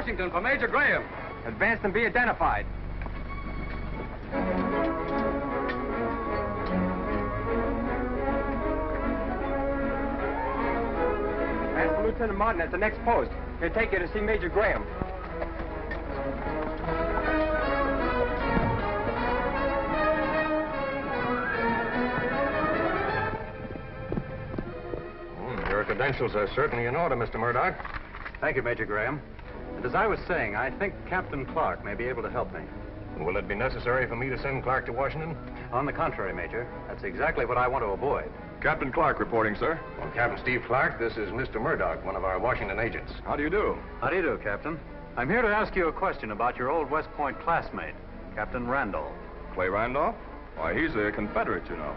Washington for Major Graham. Advance and be identified. Ask for Lieutenant Martin at the next post. He'll take you to see Major Graham. Your credentials are certainly in order, Mr. Murdoch. Thank you, Major Graham. And as I was saying, I think Captain Clark may be able to help me. Will it be necessary for me to send Clark to Washington? On the contrary, Major. That's exactly what I want to avoid. Captain Clark reporting, sir. Well, Captain Steve Clark, this is Mr. Murdoch, one of our Washington agents. How do you do? How do you do, Captain? I'm here to ask you a question about your old West Point classmate, Captain Randolph. Clay Randolph? Why, he's a Confederate, you know.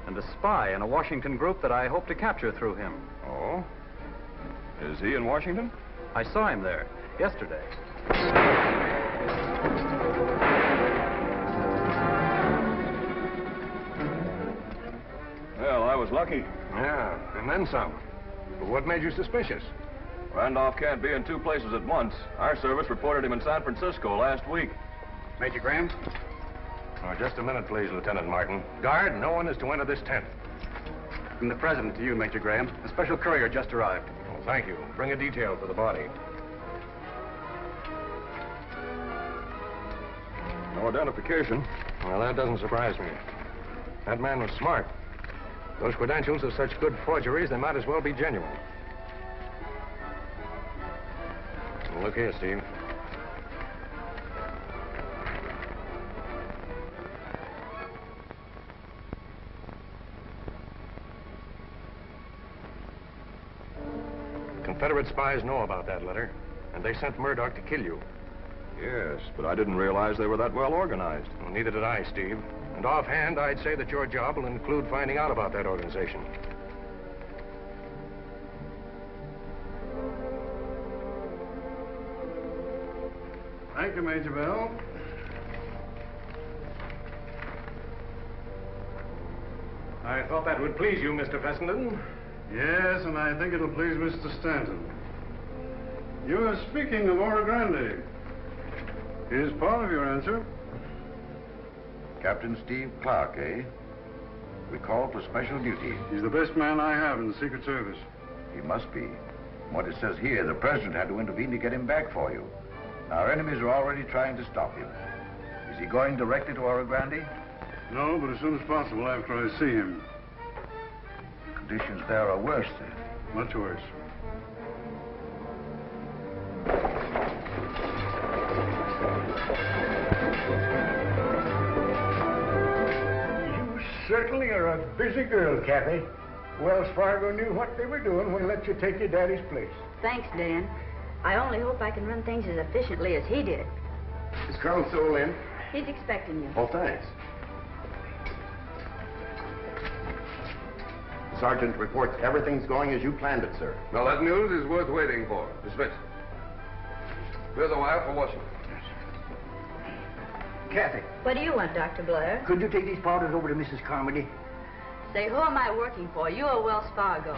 And a spy in a Washington group that I hope to capture through him. Oh? Is he in Washington? I saw him there yesterday. Well, I was lucky. Yeah, and then some. But what made you suspicious? Randolph can't be in two places at once. Our service reported him in San Francisco last week. Major Graham? Oh, just a minute, please, Lieutenant Martin. Guard, no one is to enter this tent. From the President to you, Major Graham. A special courier just arrived. Oh, thank you. Bring a detail for the body. No identification. Well, that doesn't surprise me. That man was smart. Those credentials are such good forgeries, they might as well be genuine. Look here, Steve. Confederate spies know about that letter, and they sent Murdoch to kill you. Yes, but I didn't realize they were that well organized. Well, neither did I, Steve. And offhand, I'd say that your job will include finding out about that organization. Thank you, Major Bell. I thought that would please you, Mr. Fessenden. Yes, and I think it'll please Mr. Stanton. You were speaking of Oro Grande. Here's part of your answer. Captain Steve Clark, eh? We called for special duty. He's the best man I have in the Secret Service. He must be. From what it says here, the President had to intervene to get him back for you. Our enemies are already trying to stop him. Is he going directly to Oro Grande? No, but as soon as possible after I see him. Conditions there are worse, then. Much worse. You certainly are a busy girl, Kathy. Wells Fargo knew what they were doing when they let you take your daddy's place. Thanks, Dan. I only hope I can run things as efficiently as he did. Is Colonel Sewell in? He's expecting you. Oh, thanks. Sergeant reports everything's going as you planned it, sir. Well, that news is worth waiting for. Dismiss. Here's a wire for Washington. Kathy, What do you want, Dr. Blair? could you take these powders over to Mrs. Carmody? Say, who am I working for? You or Wells Fargo?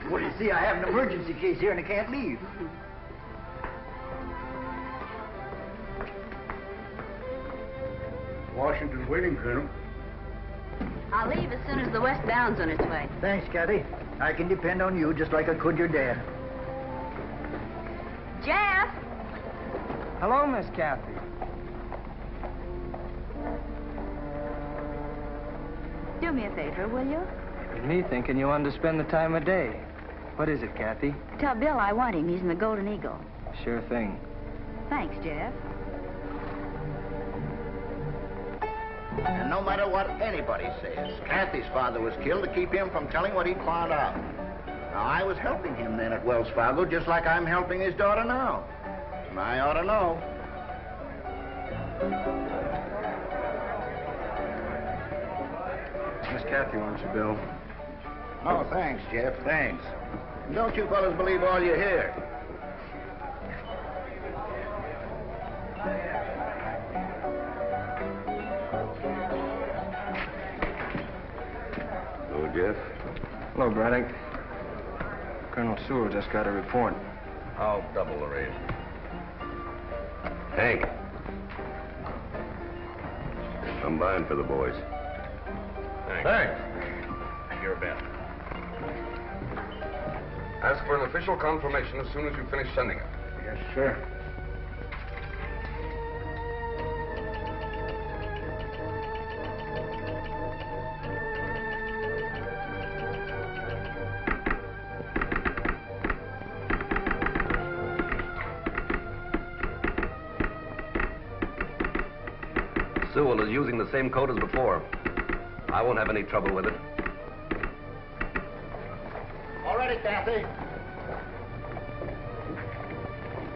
Well, you see, I have an emergency case here and I can't leave. Washington's waiting, Colonel. I'll leave as soon as the westbound's on its way. Thanks, Kathy. I can depend on you just like I could your dad. Jeff! Hello, Miss Kathy. Do me a favor, will you? It's me thinking you wanted to spend the time of day. What is it, Kathy? Tell Bill I want him. He's in the Golden Eagle. Sure thing. Thanks, Jeff. And no matter what anybody says, Kathy's father was killed to keep him from telling what he'd found out. Now, I was helping him then at Wells Fargo, just like I'm helping his daughter now. And I ought to know. Miss Kathy wants you, Bill. Oh, thanks, Jeff, thanks. And don't you fellas believe all you hear. Hello, Jeff. Hello, Braddock. Colonel Sewell just got a report. I'll double the rate. Hank. I'm buying for the boys. Thanks. You're bet. Ask for an official confirmation as soon as you finish sending it. Yes, sir. Sewell is using the same code as before. I won't have any trouble with it. All ready, Kathy.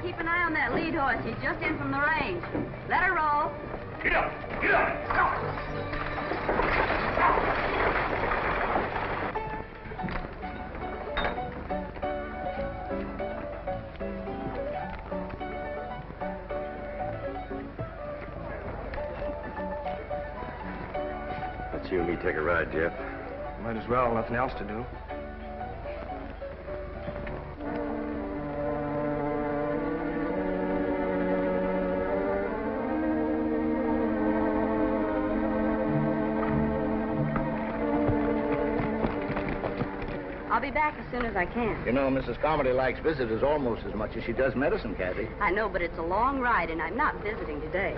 Keep an eye on that lead horse. He's just in from the range. Let her roll. Get up! Get up! Stop! Let's you and me take a ride, Jeff. Might as well. Nothing else to do. I'll be back as soon as I can. You know, Mrs. Carmody likes visitors almost as much as she does medicine, Kathy. I know, but it's a long ride, and I'm not visiting today.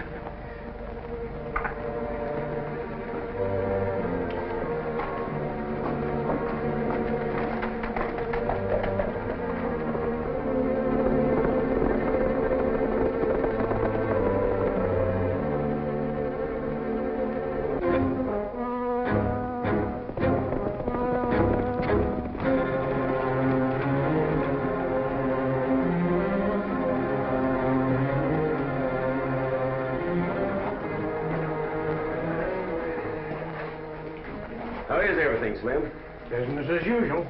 How is everything, Slim? Business as usual.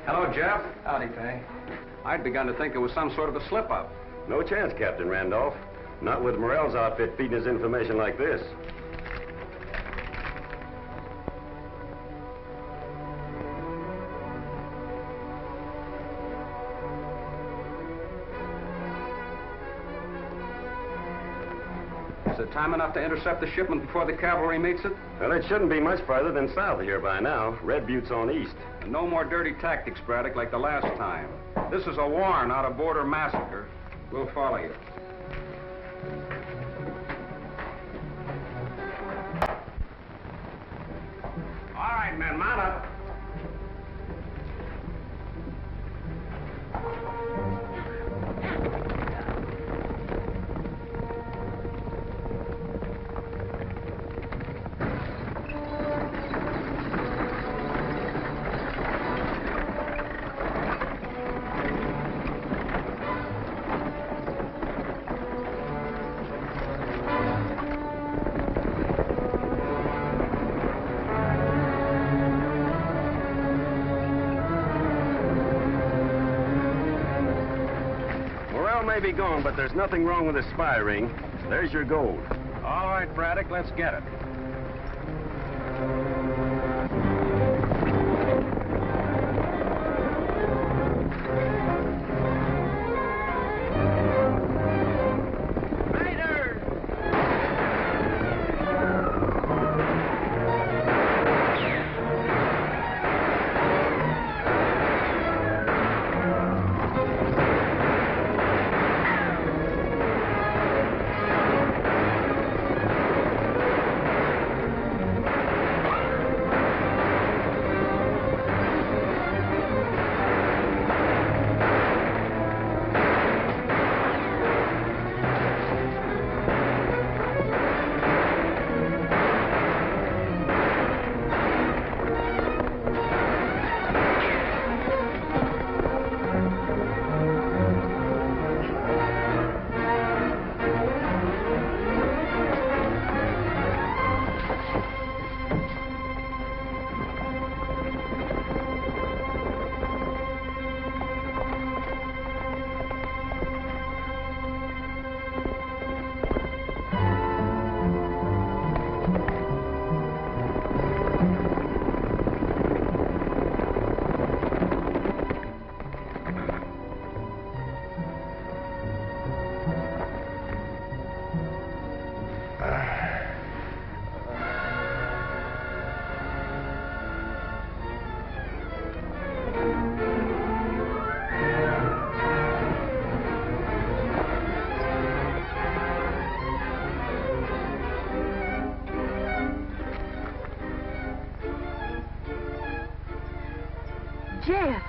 Hello, Jeff. Howdy, Pay. I'd begun to think it was some sort of a slip-up. No chance, Captain Randolph. Not with Morel's outfit feeding us information like this. Is it time enough to intercept the shipment before the cavalry meets it? Well, it shouldn't be much farther than south of here by now. Red Butte's on east. And no more dirty tactics, Braddock, like the last time. This is a warrant, not a border massacre. We'll follow you. All right, men, mount up. may be gone, but there's nothing wrong with the spy ring. There's your gold. All right, Braddock, let's get it. Jeff!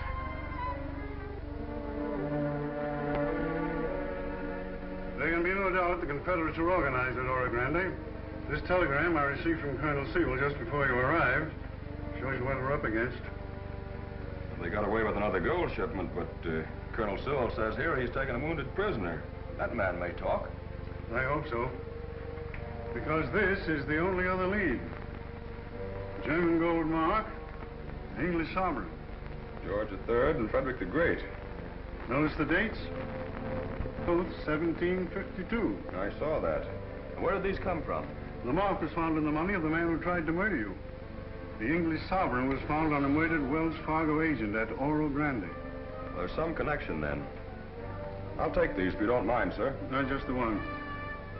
There can be no doubt the Confederates are organized at Oro Grande. This telegram I received from Colonel Sewell just before you arrived shows you what we're up against. They got away with another gold shipment, but Colonel Sewell says here he's taken a wounded prisoner. That man may talk. I hope so. Because this is the only other lead. German gold mark, English sovereign. George III and Frederick the Great. Notice the dates? Both 1752. I saw that. Where did these come from? The mark was found in the money of the man who tried to murder you. The English sovereign was found on a murdered Wells Fargo agent at Oro Grande. There's some connection then. I'll take these if you don't mind, sir. Not just the one.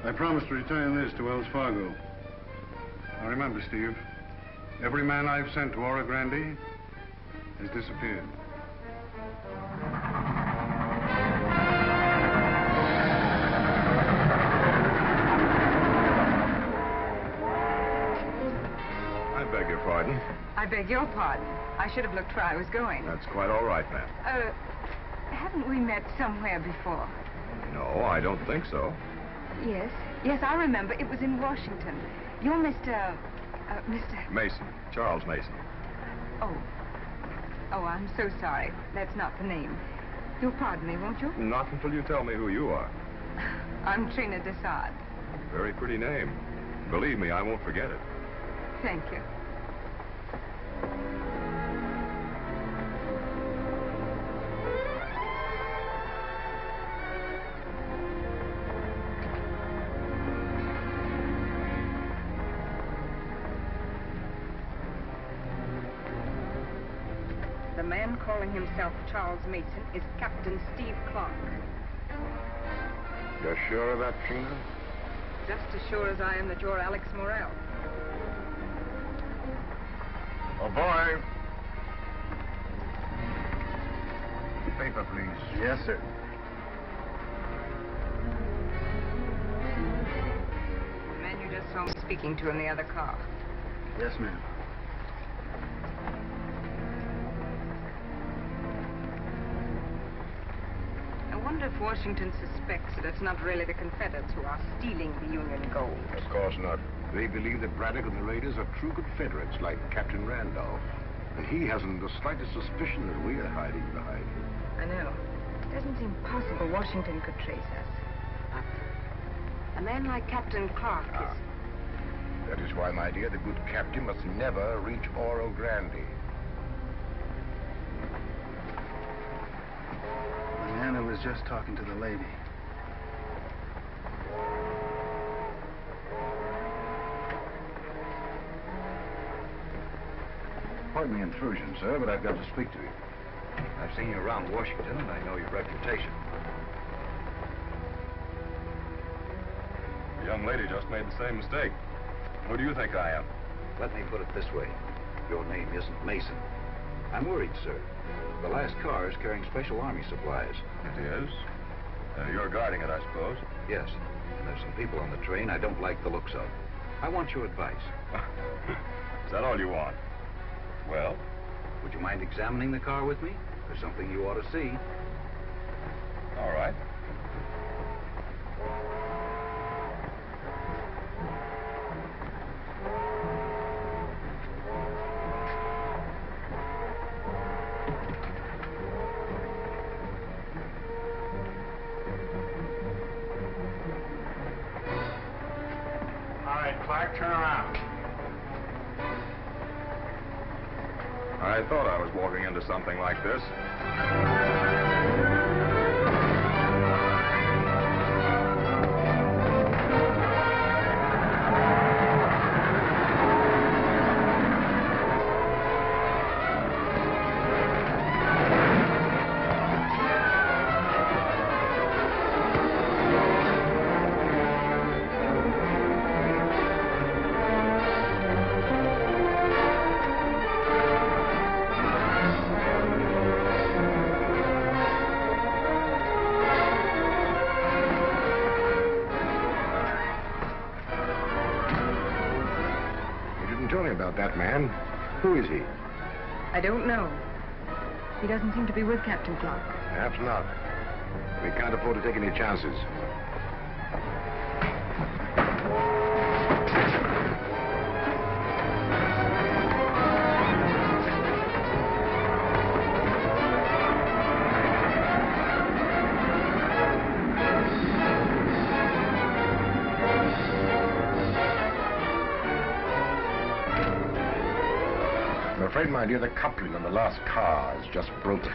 I promised to return this to Wells Fargo. Now remember, Steve, every man I've sent to Oro Grande has disappeared. I beg your pardon. I beg your pardon. I should have looked where I was going. That's quite all right, ma'am. Haven't we met somewhere before? No, I don't think so. Yes. Yes, I remember. It was in Washington. You're Mr. Mason. Charles Mason. Oh. Oh, I'm so sorry. That's not the name. You'll pardon me, won't you? Not until you tell me who you are. I'm Trina Desad. Very pretty name. Believe me, I won't forget it. Thank you. The man calling himself Charles Mason is Captain Steve Clark. You're sure of that, Trina? Just as sure as I am that you're Alex Morel. Oh, boy. Paper, please. Yes, sir. The man you just saw me speaking to in the other car. Yes, ma'am. I wonder if Washington suspects that it's not really the Confederates who are stealing the Union gold. Of course not. They believe that Braddock and the raiders are true Confederates, like Captain Randolph. And he hasn't the slightest suspicion that we are hiding behind him. I know. It doesn't seem possible Washington could trace us. But a man like Captain Clark is... That is why, my dear, the good captain must never reach Oro Grande. Diana was just talking to the lady. Pardon the intrusion, sir, but I've got to speak to you. I've seen you around Washington, and I know your reputation. The young lady just made the same mistake. Who do you think I am? Let me put it this way. Your name isn't Mason. I'm worried, sir. The last car is carrying special army supplies. It is? You're guarding it, I suppose? Yes. And there's some people on the train I don't like the looks of. I want your advice. Is that all you want? Well? Would you mind examining the car with me? There's something you ought to see. All right. Turn around. I thought I was walking into something like this. That man? Who is he? I don't know. He doesn't seem to be with Captain Clark. Perhaps not. We can't afford to take any chances. I'm afraid, my dear, the coupling on the last car is just broken.